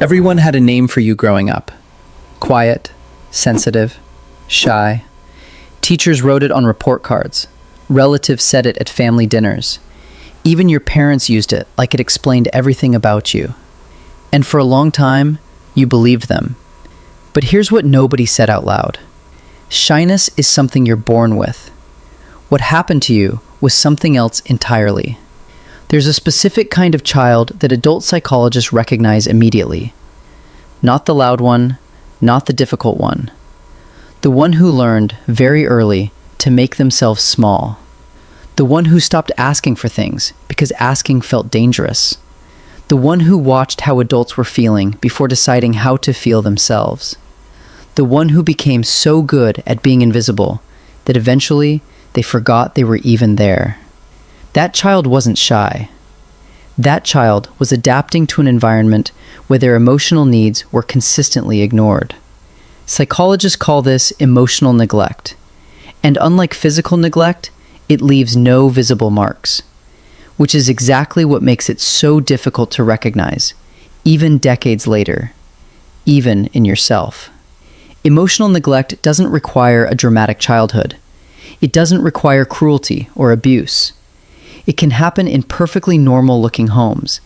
Everyone had a name for you growing up. Quiet, sensitive, shy. Teachers wrote it on report cards. Relatives said it at family dinners. Even your parents used it like it explained everything about you. And for a long time, you believed them. But here's what nobody said out loud. Shyness is something you're born with. What happened to you was something else entirely. There's a specific kind of child that adult psychologists recognize immediately. Not the loud one, not the difficult one. The one who learned, very early, to make themselves small. The one who stopped asking for things because asking felt dangerous. The one who watched how adults were feeling before deciding how to feel themselves. The one who became so good at being invisible that eventually they forgot they were even there. That child wasn't shy. That child was adapting to an environment where their emotional needs were consistently ignored. Psychologists call this emotional neglect. And unlike physical neglect, it leaves no visible marks, which is exactly what makes it so difficult to recognize, even decades later, even in yourself. Emotional neglect doesn't require a dramatic childhood. It doesn't require cruelty or abuse. It can happen in perfectly normal-looking homes,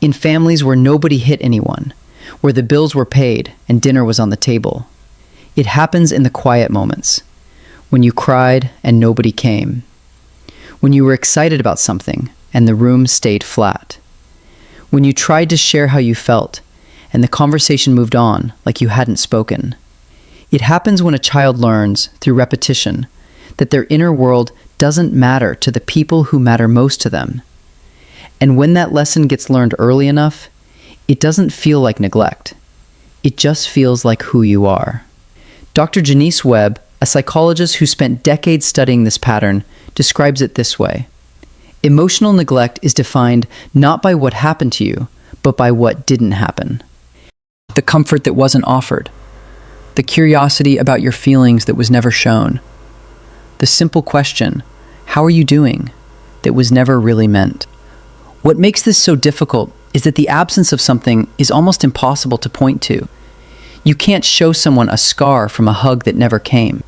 in families where nobody hit anyone, where the bills were paid and dinner was on the table. It happens in the quiet moments, when you cried and nobody came, when you were excited about something and the room stayed flat, when you tried to share how you felt and the conversation moved on like you hadn't spoken. It happens when a child learns, through repetition, that their inner world doesn't matter to the people who matter most to them. And when that lesson gets learned early enough, it doesn't feel like neglect. It just feels like who you are. Dr. Janice Webb, a psychologist who spent decades studying this pattern, describes it this way. Emotional neglect is defined not by what happened to you, but by what didn't happen. The comfort that wasn't offered. The curiosity about your feelings that was never shown. The simple question, how are you doing, that was never really meant. What makes this so difficult is that the absence of something is almost impossible to point to. You can't show someone a scar from a hug that never came.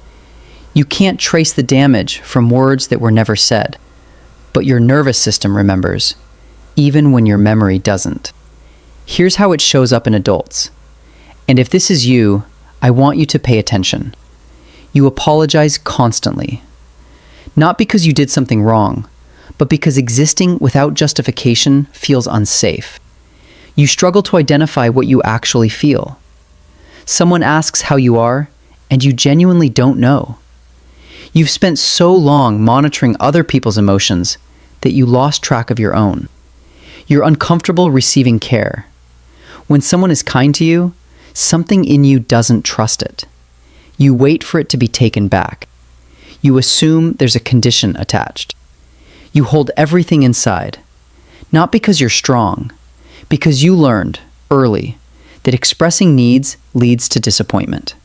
You can't trace the damage from words that were never said. But your nervous system remembers, even when your memory doesn't. Here's how it shows up in adults. And if this is you, I want you to pay attention. You apologize constantly. Not because you did something wrong, but because existing without justification feels unsafe. You struggle to identify what you actually feel. Someone asks how you are, and you genuinely don't know. You've spent so long monitoring other people's emotions that you lost track of your own. You're uncomfortable receiving care. When someone is kind to you, something in you doesn't trust it. You wait for it to be taken back. You assume there's a condition attached. You hold everything inside, not because you're strong, because you learned, early, that expressing needs leads to disappointment.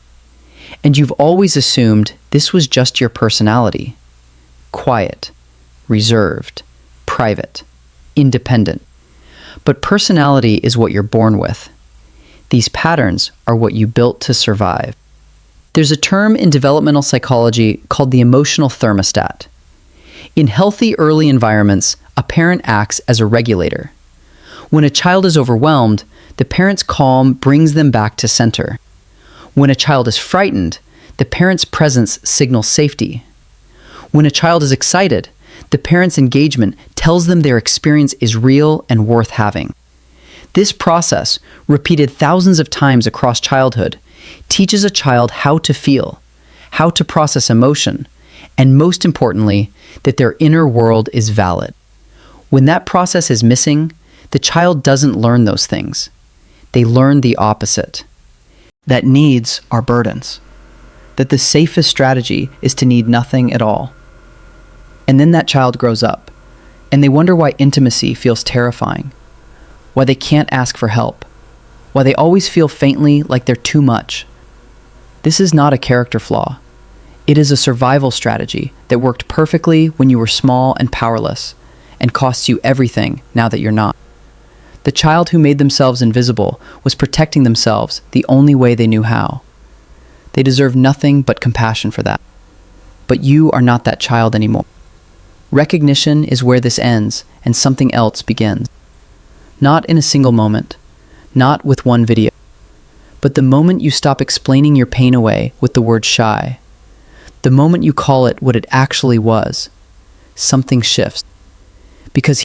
And you've always assumed this was just your personality. Quiet, reserved, private, independent. But personality is what you're born with. These patterns are what you built to survive. There's a term in developmental psychology called the emotional thermostat. In healthy early environments, a parent acts as a regulator. When a child is overwhelmed, the parent's calm brings them back to center. When a child is frightened, the parent's presence signals safety. When a child is excited, the parent's engagement tells them their experience is real and worth having. This process, repeated thousands of times across childhood, teaches a child how to feel, how to process emotion, and most importantly, that their inner world is valid. When that process is missing, the child doesn't learn those things. They learn the opposite. That needs are burdens. That the safest strategy is to need nothing at all. And then that child grows up, and they wonder why intimacy feels terrifying, why they can't ask for help, why they always feel faintly like they're too much. This is not a character flaw. It is a survival strategy that worked perfectly when you were small and powerless, and costs you everything now that you're not. The child who made themselves invisible was protecting themselves the only way they knew how. They deserve nothing but compassion for that. But you are not that child anymore. Recognition is where this ends and something else begins. Not in a single moment, not with one video, but the moment you stop explaining your pain away with the word shy, the moment you call it what it actually was, something shifts. Because